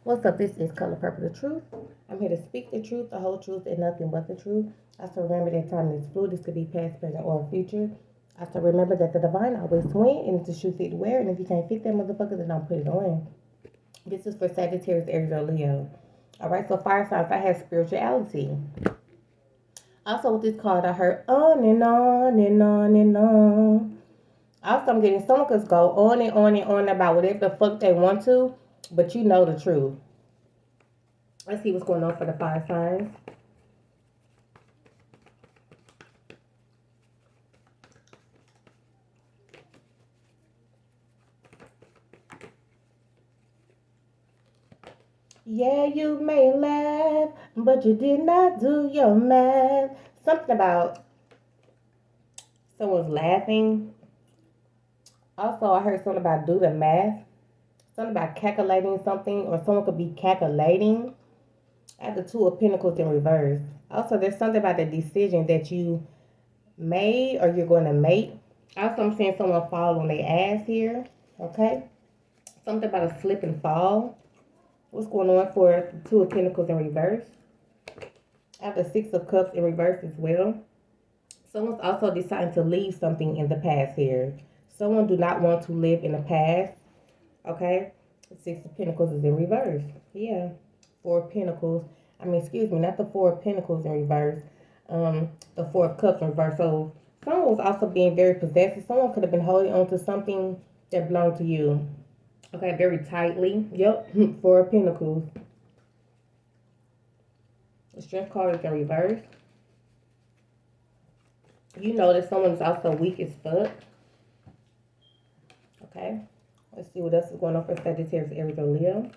What's up? This is Color Purple the Truth. I'm here to speak the truth, the whole truth, and nothing but the truth. Also remember that time is fluid. This could be past, present, or future. Also remember that the divine always win, and it's the shoe fit to wear. And if you can't fit that motherfucker, then don't put it on. This is for Sagittarius, Aries, or Leo. All right. So fire signs, I have spirituality. Also with this card, I heard on and on and on and on. Also, I'm getting someone could go on and on and on about whatever the fuck they want to, but you know the truth. Let's see what's going on for the fire signs. Yeah, you may laugh, but you did not do your math. Something about someone's laughing. Also, I heard something about do the math. Something about calculating something, or someone could be calculating. I have the Two of Pentacles in reverse. Also, there's something about the decision that you made or you're going to make. Also, I'm seeing someone fall on their ass here. Okay? Something about a slip and fall. What's going on for the Two of Pentacles in reverse? I have the Six of Cups in reverse as well. Someone's also deciding to leave something in the past here. Someone do not want to live in the past. Okay? The Six of Pentacles is in reverse. Yeah. Four of Pentacles. Excuse me, not the Four of Pentacles in reverse. The Four of Cups in reverse. So someone was also being very possessive. Someone could have been holding on to something that belonged to you. Okay, very tightly. Yep. Four of Pentacles. The Strength card is in reverse. You know that someone is also weak as fuck. Okay. Let's see what else is going on for Sagittarius, Aries, or Leo.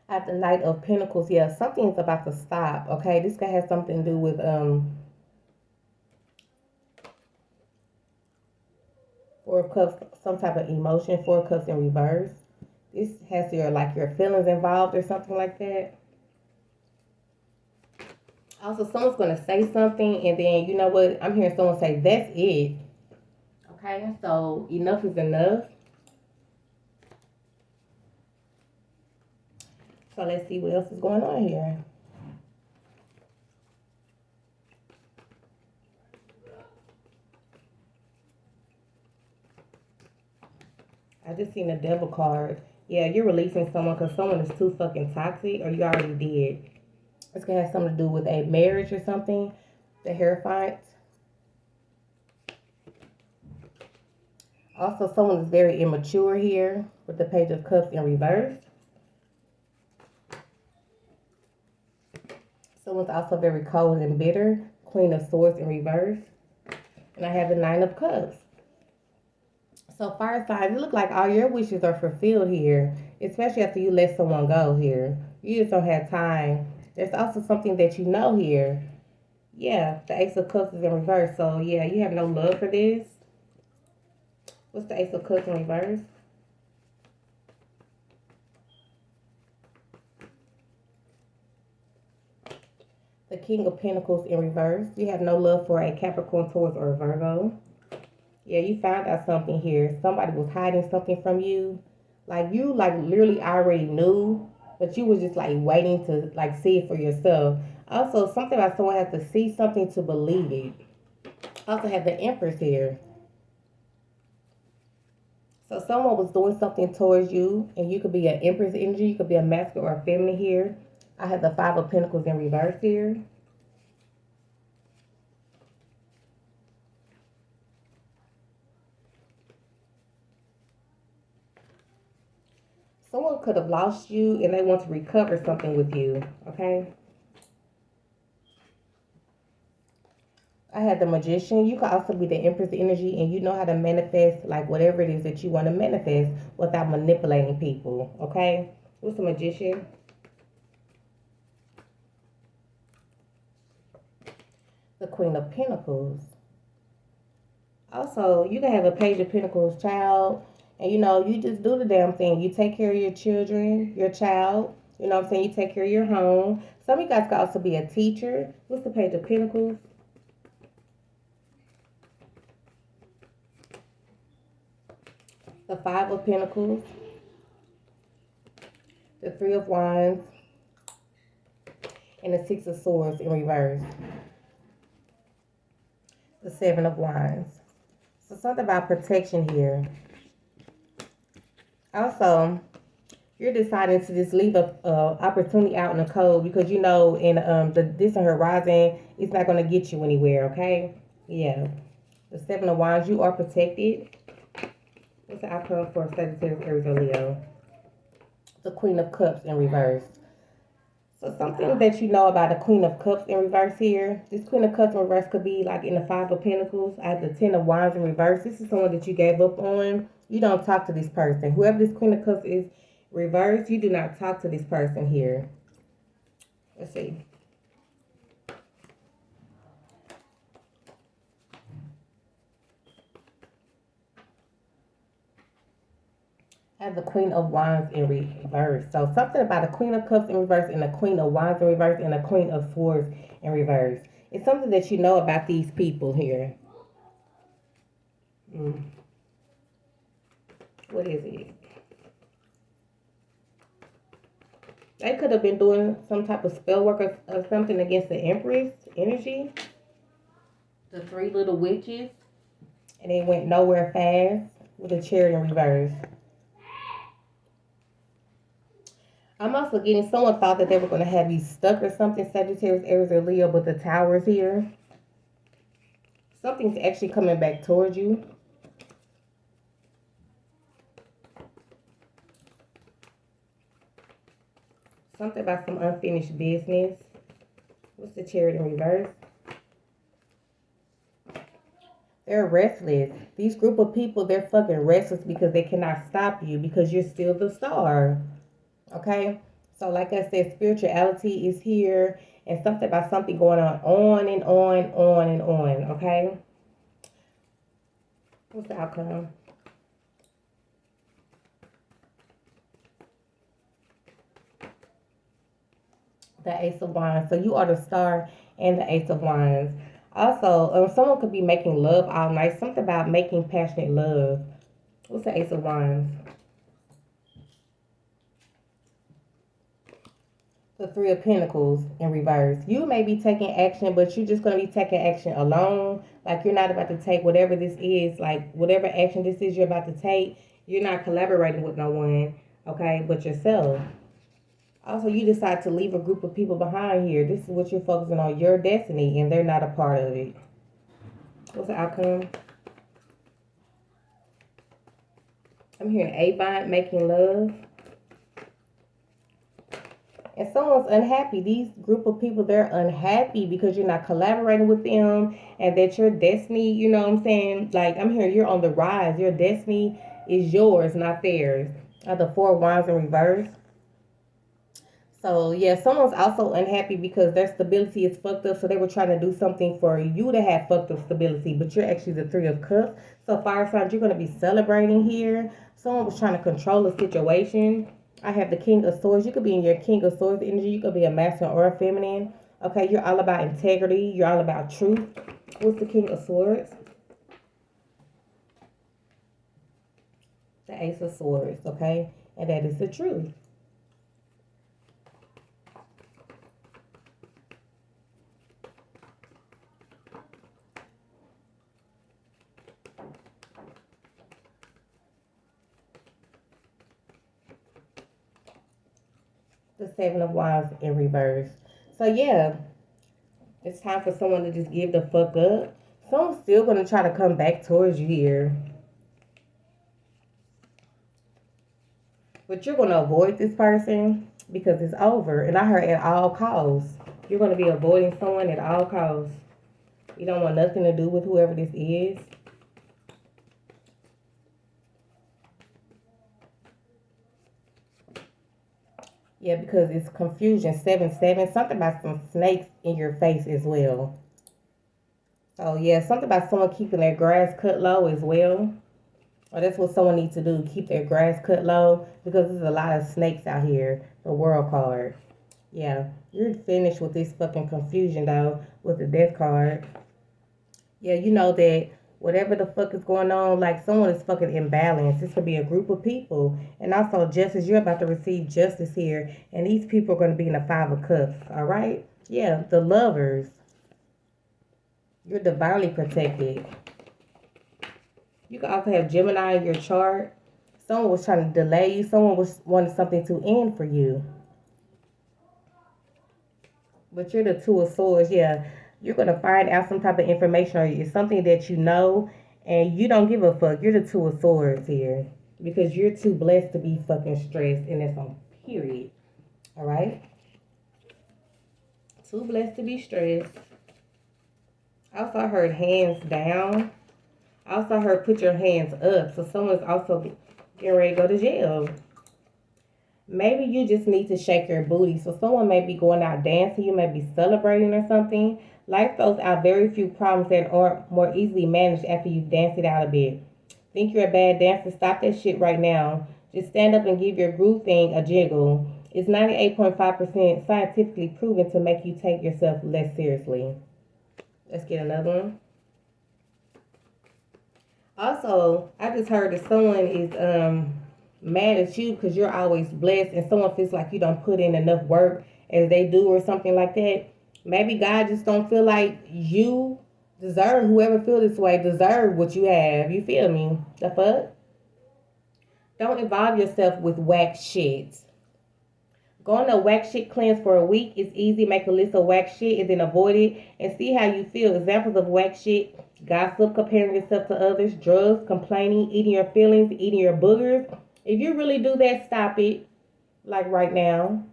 I have the Knight of Pentacles. Yeah, something's about to stop. Okay, this guy has something to do with Four of Cups, some type of emotion. Four of Cups in reverse. This has your feelings involved or something like that. Also, someone's gonna say something, and then you know what? I'm hearing someone say, "That's it." Okay, so enough is enough. So let's see what else is going on here. I just seen a devil card. Yeah, you're releasing someone because someone is too fucking toxic, or you already did. It's gonna have something to do with a marriage or something. The Hierophant. Also, someone is very immature here with the Page of Cups in reverse. Someone's also very cold and bitter. Queen of Swords in reverse. And I have the Nine of Cups. So fire signs, it look like all your wishes are fulfilled here, especially after you let someone go here. You just don't have time. There's also something that you know here. Yeah, the Ace of Cups is in reverse. So yeah, you have no love for this. What's the Ace of Cups in reverse? The King of Pentacles in reverse. You have no love for a Capricorn, Taurus, or a Virgo. Yeah, you found out something here. Somebody was hiding something from you. Like you literally already knew, but you was just like waiting to like see it for yourself. Also, something about someone has to see something to believe it. Also have the Empress here. So someone was doing something towards you, and you could be an Empress energy, you could be a masculine or a feminine here. I have the Five of Pentacles in reverse here. Someone could have lost you and they want to recover something with you, okay? I had the Magician. You could also be the Empress energy, and you know how to manifest like whatever it is that you want to manifest without manipulating people, okay? What's the Magician? The Queen of Pentacles. Also, you can have a Page of Pentacles child, and you know, you just do the damn thing. You take care of your children, your child. You know what I'm saying? You take care of your home. Some of you guys could also be a teacher. What's the Page of Pentacles? The Five of Pentacles. the Three of Wands, and the Six of Swords in reverse. The Seven of Wands. So something about protection here. Also, you're deciding to just leave a opportunity out in the cold because you know in the distant horizon it's not going to get you anywhere. Okay, yeah. The Seven of Wands, you are protected. What's the outcome for Sagittarius, Aries, or Leo? The Queen of Cups in reverse. So something that you know about the Queen of Cups in reverse here. This Queen of Cups in reverse could be like in the Five of Pentacles. I have the Ten of Wands in reverse. This is someone that you gave up on. You don't talk to this person. Whoever this Queen of Cups is reverse, you do not talk to this person here. Let's see. I have the Queen of Wands in reverse. So something about the Queen of Cups in reverse and the Queen of Wands in reverse and the Queen of Swords in reverse. It's something that you know about these people here. What is it? They could have been doing some type of spell work or something against the Empress energy. The Three Little Witches. And it went nowhere fast with the Chariot in reverse. I'm also getting someone thought that they were going to have you stuck or something, Sagittarius, Aries, or Leo, but the Tower's here. Something's actually coming back towards you. Something about some unfinished business. What's the Chariot in reverse? They're restless. These group of people, they're fucking restless because they cannot stop you because you're still the star. Okay? So like I said, spirituality is here and something about something going on and on and on. Okay? What's the outcome? The Ace of Wands. So you are the star and the Ace of Wands. Also, someone could be making love all night. Something about making passionate love. What's the Ace of Wands? The Three of Pentacles in reverse. You may be taking action, but you're just going to be taking action alone. Like you're not about to take whatever this is. Like whatever action this is you're about to take, you're not collaborating with no one, okay, but yourself. Also, you decide to leave a group of people behind here. This is what you're focusing on, your destiny, and they're not a part of it. What's the outcome? I'm hearing Avon making love. And someone's unhappy. These group of people, they're unhappy because you're not collaborating with them and that your destiny, you know what I'm saying? Like, I'm hearing you're on the rise. Your destiny is yours, not theirs. The Four of Wands in reverse. So, yeah, someone's also unhappy because their stability is fucked up. So, they were trying to do something for you to have fucked up stability. But you're actually the Three of Cups. So, fire signs, you're going to be celebrating here. Someone was trying to control the situation. I have the King of Swords. You could be in your King of Swords energy. You could be a masculine or a feminine. Okay, you're all about integrity. You're all about truth. What's the King of Swords? The Ace of Swords, okay? And that is the truth. The Seven of Wands in reverse. So yeah, it's time for someone to just give the fuck up. Someone's still gonna try to come back towards you here, but you're gonna avoid this person because it's over. And I heard at all costs. You're gonna be avoiding someone at all costs. You don't want nothing to do with whoever this is. Yeah, because it's confusion. 7-7. Something about some snakes in your face as well. So, yeah, something about someone keeping their grass cut low as well. Or that's what someone needs to do. Keep their grass cut low. Because there's a lot of snakes out here. The World card. Yeah, you're finished with this fucking confusion, though, with the Death card. Yeah, you know that whatever the fuck is going on, like someone is fucking imbalanced. This could be a group of people. And also justice, you're about to receive justice here. And these people are going to be in the 5 of Cups, all right? Yeah, the Lovers. You're divinely protected. You can also have Gemini in your chart. Someone was trying to delay you. Someone was wanting something to end for you. But you're the 2 of Swords, yeah. You're going to find out some type of information or it's something that you know and you don't give a fuck. You're the 2 of Swords here. Because you're too blessed to be fucking stressed and that's on period. Alright? Too blessed to be stressed. Also, I heard hands down. I also heard put your hands up. So someone's also getting ready to go to jail. Maybe you just need to shake your booty. So someone may be going out dancing. You may be celebrating or something. Life throws out very few problems that are more easily managed after you've danced it out a bit. Think you're a bad dancer? Stop that shit right now. Just stand up and give your groove thing a jiggle. It's 98.5% scientifically proven to make you take yourself less seriously. Let's get another one. Also, I just heard that someone is mad at you because you're always blessed and someone feels like you don't put in enough work as they do or something like that. Maybe God just don't feel like you deserve, whoever feel this way, deserve what you have. You feel me? The fuck? Don't involve yourself with whack shit. Go on a whack shit cleanse for a week. It's easy. Make a list of whack shit and then avoid it and see how you feel. Examples of whack shit: gossip, comparing yourself to others, drugs, complaining, eating your feelings, eating your boogers. If you really do that, stop it. Like right now.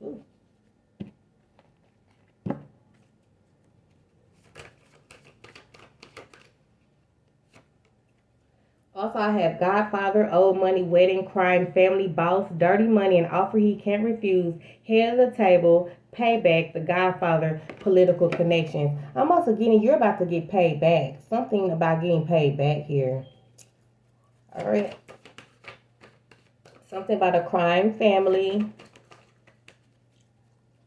Ooh. Also, I have Godfather, old money, wedding, crime, family, boss, dirty money, an offer he can't refuse, head of the table, payback, the Godfather, political connections. I'm also getting, you're about to get paid back. Something about getting paid back here. All right. Something about a crime family,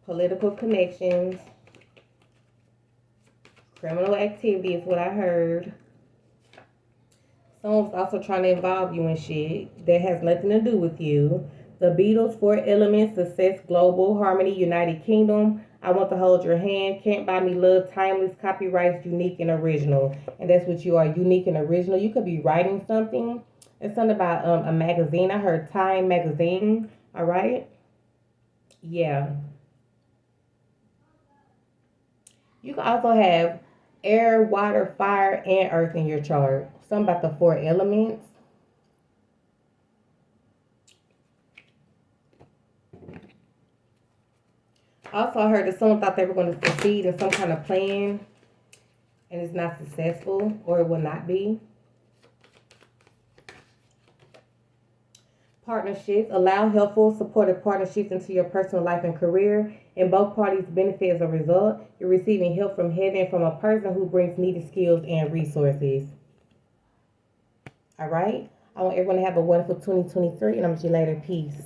political connections, criminal activity is what I heard. Someone's also trying to involve you in shit that has nothing to do with you. The Beatles, 4 elements, success, global, harmony, United Kingdom. I want to hold your hand. Can't buy me love, timeless, copyrights, unique and original. And that's what you are, unique and original. You could be writing something. It's something about a magazine. I heard Time magazine. All right. Yeah. You can also have air, water, fire, and earth in your chart. Something about the 4 elements. Also, I heard that someone thought they were going to succeed in some kind of plan and it's not successful or it will not be. Partnerships. Allow helpful, supportive partnerships into your personal life and career, and both parties benefit as a result. You're receiving help from heaven from a person who brings needed skills and resources. All right? I want everyone to have a wonderful 2023, and I'm see you later. Peace.